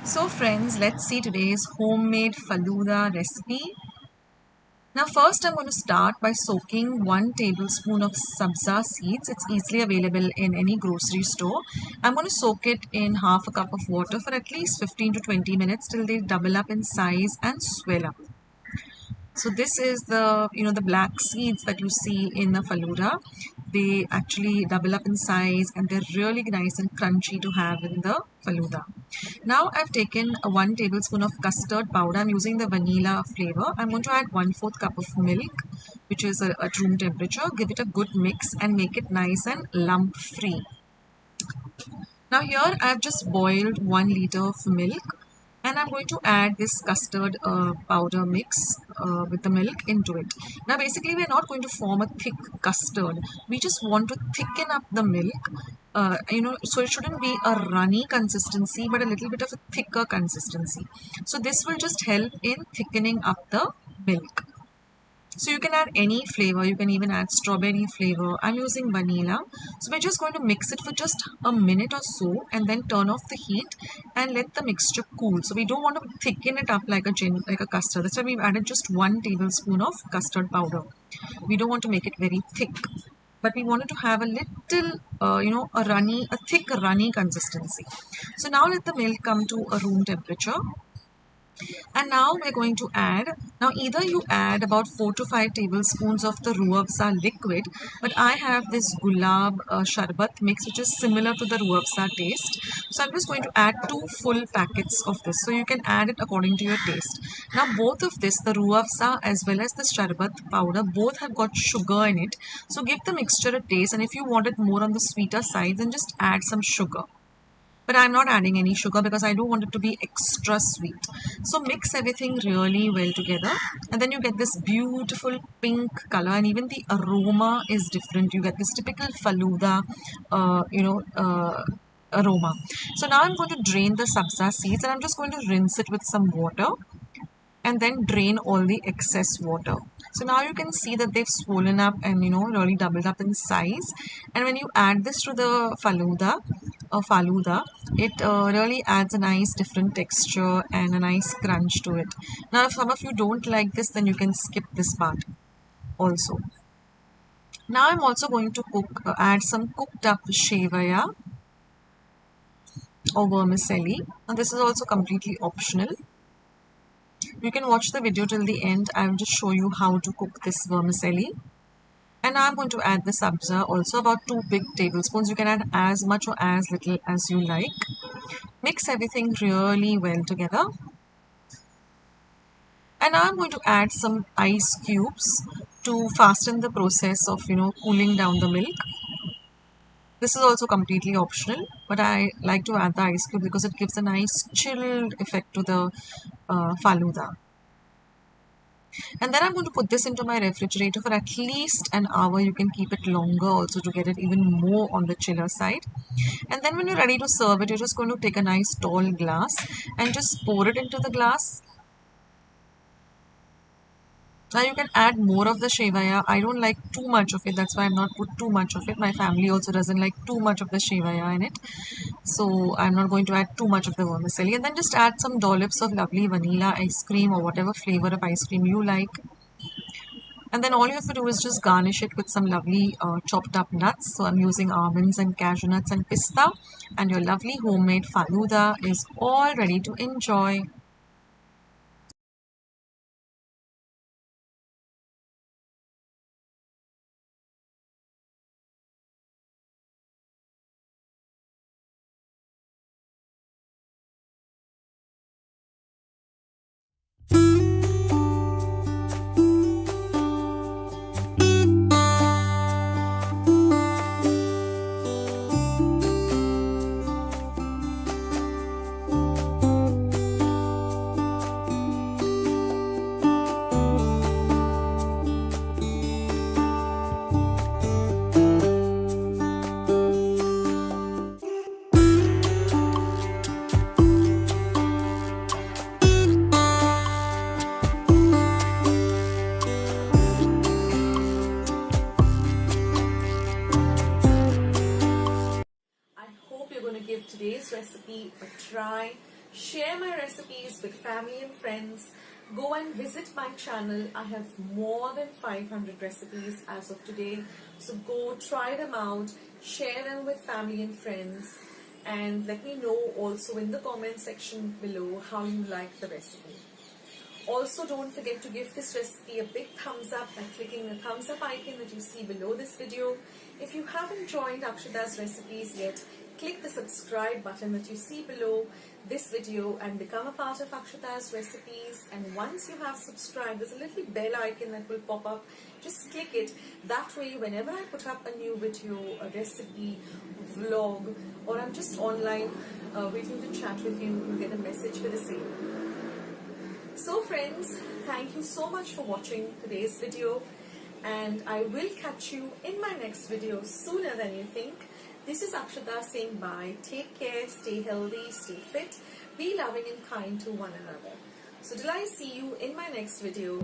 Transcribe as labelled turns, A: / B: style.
A: So friends, let's see today's homemade Falooda recipe. Now first I'm going to start by soaking 1 tablespoon of sabja seeds. It's easily available in any grocery store. I'm going to soak it in half a cup of water for at least 15 to 20 minutes till they double up in size and swell up. So this is the black seeds that you see in the Falooda. They actually double up in size and they're really nice and crunchy to have in the Falooda. Now I've taken 1 tablespoon of custard powder. I'm using the vanilla flavor. I'm going to add 1/4 cup of milk, which is at room temperature. Give it a good mix and make it nice and lump free. Now here I've just boiled 1 liter of milk and I'm going to add this custard powder mix with the milk into it. Now basically we're not going to form a thick custard. We just want to thicken up the milk. So it shouldn't be a runny consistency but a little bit of a thicker consistency. So this will just help in thickening up the milk. So you can add any flavor, you can even add strawberry flavor. I'm using vanilla. So we're just going to mix it for just a minute or so and then turn off the heat and let the mixture cool. So we don't want to thicken it up like a custard. That's why we've added just 1 tablespoon of custard powder. We don't want to make it very thick, but we wanted to have a little, a thick runny consistency. So now let the milk come to a room temperature. And now we're going to add, now either you add about 4 to 5 tablespoons of the ruafza liquid, but I have this gulab sharbat mix which is similar to the ruafza taste. So I'm just going to add 2 full packets of this. So you can add it according to your taste. Now both of this, the ruafza as well as the sharbat powder, both have got sugar in it. So give the mixture a taste, and if you want it more on the sweeter side, then just add some sugar. But I'm not adding any sugar because I don't want it to be extra sweet. So mix everything really well together and then you get this beautiful pink color, and even the aroma is different. You get this typical Falooda aroma. So now I'm going to drain the sabza seeds and I'm just going to rinse it with some water and then drain all the excess water. So now you can see that they've swollen up and really doubled up in size. And when you add this to the Falooda, it really adds a nice different texture and a nice crunch to it. Now if some of you don't like this, then you can skip this part also. Now I'm also going to add some cooked up Xavier or vermicelli. Now this is also completely optional. You can watch the video till the end. I will just show you how to cook this vermicelli. And now I'm going to add the sabja, also about 2 big tablespoons. You can add as much or as little as you like. Mix everything really well together. And now I'm going to add some ice cubes to fasten the process of cooling down the milk. This is also completely optional, but I like to add the ice cube because it gives a nice chilled effect to the Falooda. And then I'm going to put this into my refrigerator for at least an hour. You can keep it longer also to get it even more on the chiller side. And then when you're ready to serve it, you're just going to take a nice tall glass and just pour it into the glass. Now you can add more of the Xavier. I don't like too much of it. That's why I've not put too much of it. My family also doesn't like too much of the Xavier in it. So I'm not going to add too much of the vermicelli. And then just add some dollops of lovely vanilla ice cream or whatever flavor of ice cream you like. And then all you have to do is just garnish it with some lovely chopped up nuts. So I'm using almonds and cashew nuts and pista. And your lovely homemade Falooda is all ready to enjoy. Give today's recipe a try. share my recipes with family and friends. Go and visit my channel. I have more than 500 recipes as of today. So go try them out, share them with family and friends, and let me know also in the comment section below how you like the recipe. Also, don't forget to give this recipe a big thumbs up by clicking the thumbs up icon that you see below this video. If you haven't joined Akshata's Recipes yet, click the subscribe button that you see below this video and become a part of Akshata's Recipes. And once you have subscribed, there's a little bell icon that will pop up. Just click it. That way, whenever I put up a new video, a recipe, vlog, or I'm just online waiting to chat with you, you'll get a message for the same. So friends, thank you so much for watching today's video, and I will catch you in my next video sooner than you think. This is Akshata saying bye. Take care, stay healthy, stay fit, be loving and kind to one another. So till I see you in my next video.